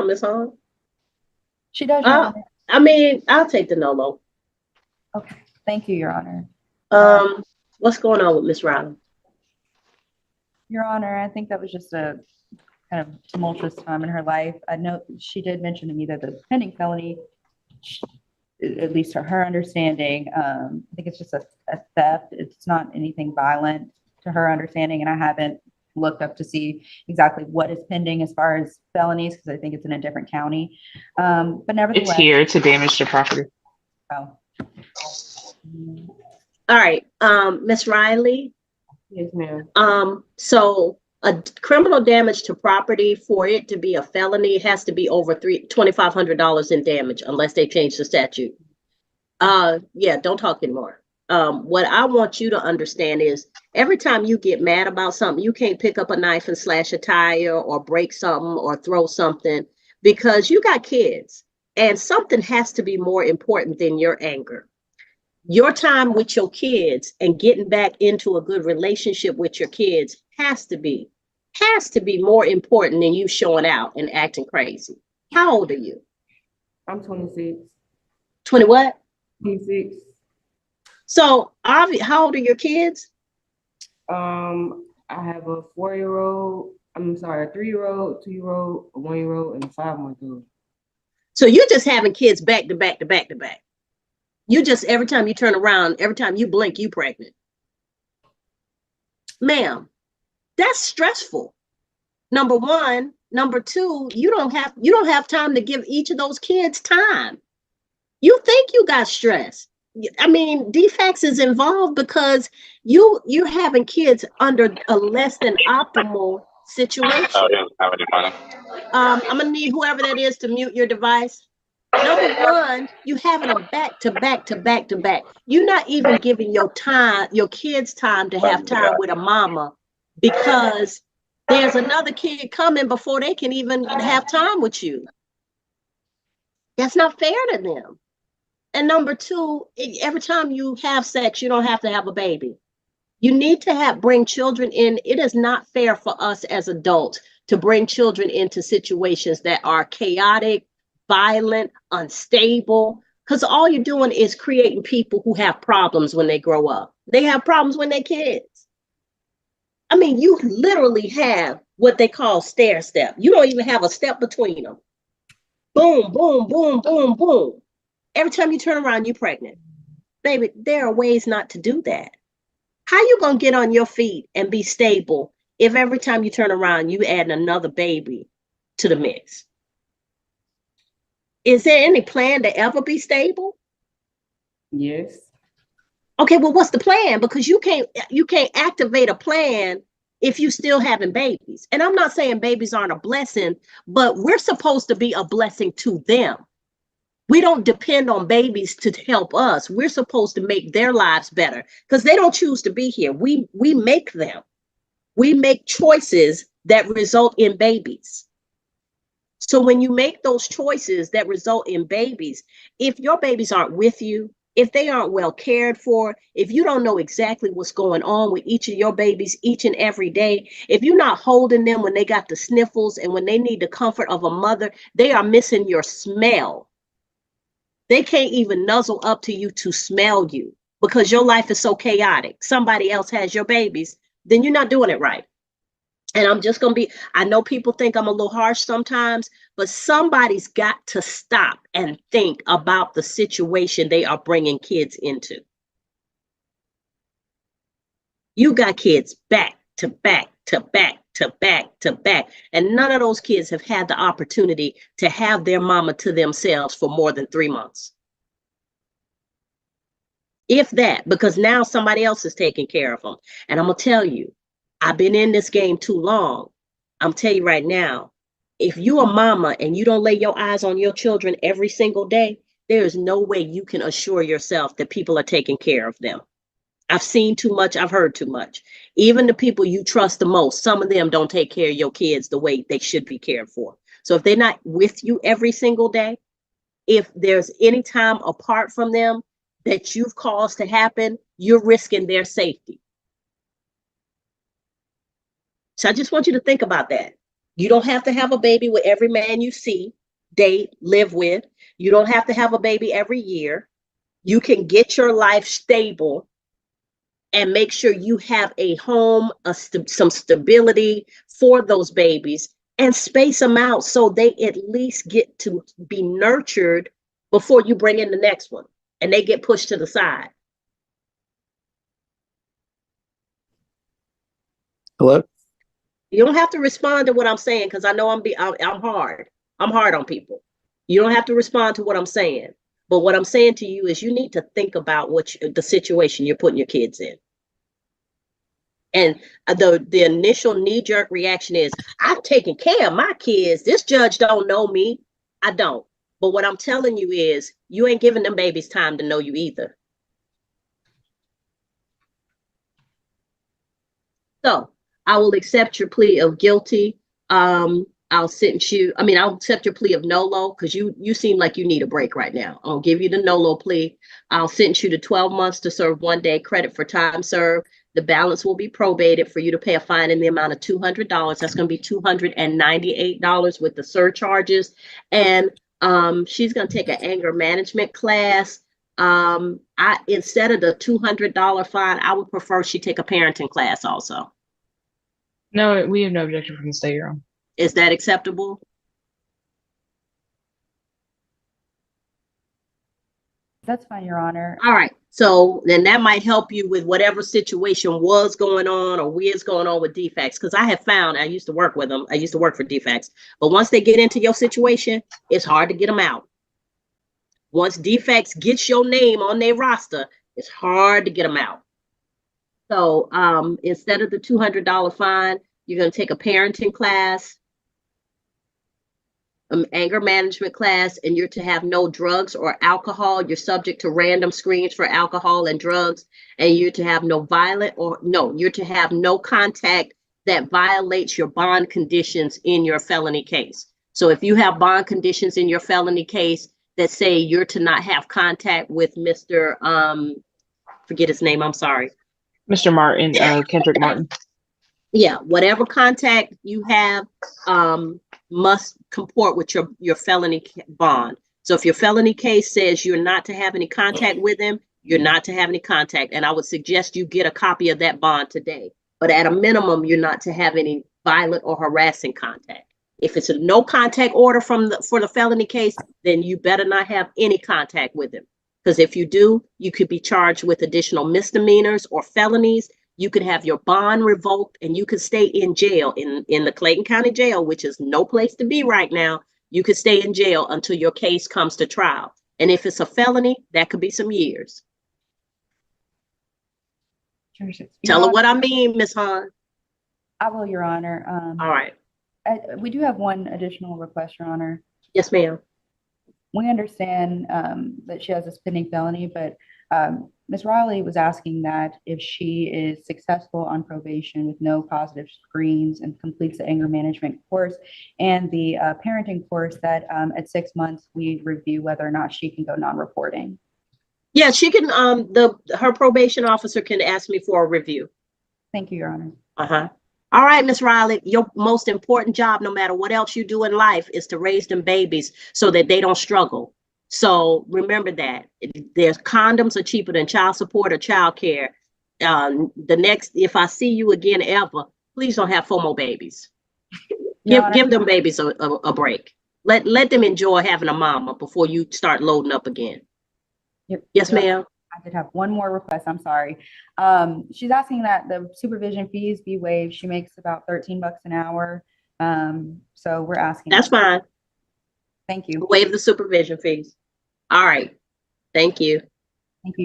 Ms. Hahn? She does, Your Honor. I mean, I'll take the NOLO. Okay, thank you, Your Honor. What's going on with Ms. Riley? Your Honor, I think that was just a kind of tumultuous time in her life. I know she did mention to me that the pending felony, at least to her understanding, I think it's just a theft. It's not anything violent to her understanding, and I haven't looked up to see exactly what is pending as far as felonies because I think it's in a different county. But nevertheless, it's here to damage the property. Oh. All right, Ms. Riley. Yes, ma'am. So a criminal damage to property, for it to be a felony, it has to be over $2,500 in damage unless they change the statute. Yeah, don't talk anymore. What I want you to understand is every time you get mad about something, you can't pick up a knife and slash a tire or break something or throw something because you got kids and something has to be more important than your anger. Your time with your kids and getting back into a good relationship with your kids has to be more important than you showing out and acting crazy. How old are you? I'm 26. 20 what? 26. So, how old are your kids? I have a 4-year-old. I'm sorry, a 3-year-old, 2-year-old, a 1-year-old, and a 5-month-old. So you're just having kids back to back to back to back. You just, every time you turn around, every time you blink, you pregnant. Ma'am, that's stressful. Number one. Number two, you don't have time to give each of those kids time. You think you got stress. I mean, defects is involved because you're having kids under a less than optimal situation. I'm gonna need whoever that is to mute your device. Number one, you having them back to back to back to back. You're not even giving your kids time to have time with a mama because there's another kid coming before they can even have time with you. That's not fair to them. And number two, every time you have sex, you don't have to have a baby. You need to bring children in. It is not fair for us as adults to bring children into situations that are chaotic, violent, unstable, because all you're doing is creating people who have problems when they grow up. They have problems when they're kids. I mean, you literally have what they call stair step. You don't even have a step between them. Boom, boom, boom, boom, boom. Every time you turn around, you're pregnant. Baby, there are ways not to do that. How you gonna get on your feet and be stable if every time you turn around, you add another baby to the mix? Is there any plan to ever be stable? Yes. Okay, well, what's the plan? Because you can't activate a plan if you still having babies. And I'm not saying babies aren't a blessing, but we're supposed to be a blessing to them. We don't depend on babies to help us. We're supposed to make their lives better because they don't choose to be here. We make them. We make choices that result in babies. So when you make those choices that result in babies, if your babies aren't with you, if they aren't well cared for, if you don't know exactly what's going on with each of your babies each and every day, if you're not holding them when they got the sniffles and when they need the comfort of a mother, they are missing your smell. They can't even nuzzle up to you to smell you because your life is so chaotic. Somebody else has your babies, then you're not doing it right. And I'm just going to I know people think I'm a little harsh sometimes, but somebody's got to stop and think about the situation they are bringing kids into. You got kids back to back to back to back to back, and none of those kids have had the opportunity to have their mama to themselves for more than 3 months. If that, because now somebody else is taking care of them. And I'm going to tell you, I've been in this game too long. I'm telling you right now, if you're a mama and you don't lay your eyes on your children every single day, there is no way you can assure yourself that people are taking care of them. I've seen too much. I've heard too much. Even the people you trust the most, some of them don't take care of your kids the way they should be cared for. So if they're not with you every single day, if there's any time apart from them that you've caused to happen, you're risking their safety. So I just want you to think about that. You don't have to have a baby with every man you see, date, live with. You don't have to have a baby every year. You can get your life stable and make sure you have a home, some stability for those babies, and space them out so they at least get to be nurtured before you bring in the next one and they get pushed to the side. Hello? You don't have to respond to what I'm saying, because I know I'm hard. I'm hard on people. You don't have to respond to what I'm saying. But what I'm saying to you is you need to think about the situation you're putting your kids in. And the initial knee-jerk reaction is, I've taken care of my kids. This judge don't know me. I don't. But what I'm telling you is you ain't giving them babies time to know you either. So I will accept your plea of guilty. I'll accept your plea of NOLO, because you seem like you need a break right now. I'll give you the NOLO plea. I'll sentence you to 12 months to serve 1 day credit for time served. The balance will be probated for you to pay a fine in the amount of $200. That's going to be $298 with the surcharges. And she's going to take an anger management class. Instead of the $200 fine, I would prefer she take a parenting class also. No, we have no objection from the state, Your Honor. Is that acceptable? That's fine, Your Honor. All right. So then that might help you with whatever situation was going on or is going on with defects. Because I have found, I used to work with them. I used to work for defects. But once they get into your situation, it's hard to get them out. Once defects gets your name on their roster, it's hard to get them out. So instead of the $200 fine, you're going to take a parenting class, anger management class, and you're to have no drugs or alcohol. You're subject to random screens for alcohol and drugs, and you're to have you're to have no contact that violates your bond conditions in your felony case. So if you have bond conditions in your felony case that say you're to not have contact with Mr. Forget his name, I'm sorry. Mr. Martin, Kendrick Martin. Yeah, whatever contact you have must comport with your felony bond. So if your felony case says you're not to have any contact with him, you're not to have any contact. And I would suggest you get a copy of that bond today. But at a minimum, you're not to have any violent or harassing contact. If it's a no contact order for the felony case, then you better not have any contact with him. Because if you do, you could be charged with additional misdemeanors or felonies. You could have your bond revoked, and you could stay in jail in the Clayton County Jail, which is no place to be right now. You could stay in jail until your case comes to trial. And if it's a felony, that could be some years. Tell her what I mean, Ms. Hahn. I will, Your Honor. All right. We do have one additional request, Your Honor. Yes, ma'am. We understand that she has this pending felony, but Ms. Riley was asking that if she is successful on probation with no positive screens and completes the anger management course and the parenting course, that at 6 months we review whether or not she can go non-reporting. Yeah, she can. Her probation officer can ask me for a review. Thank you, Your Honor. All right, Ms. Riley, your most important job, no matter what else you do in life, is to raise them babies so that they don't struggle. So remember that. There's condoms are cheaper than child support or child care. If I see you again ever, please don't have FOMO babies. Give them babies a break. Let them enjoy having a mama before you start loading up again. Yes, ma'am. I did have one more request. I'm sorry. She's asking that the supervision fees be waived. She makes about $13 an hour. So we're asking. That's fine. Thank you. Waive the supervision fees. All right. Thank you. Thank you.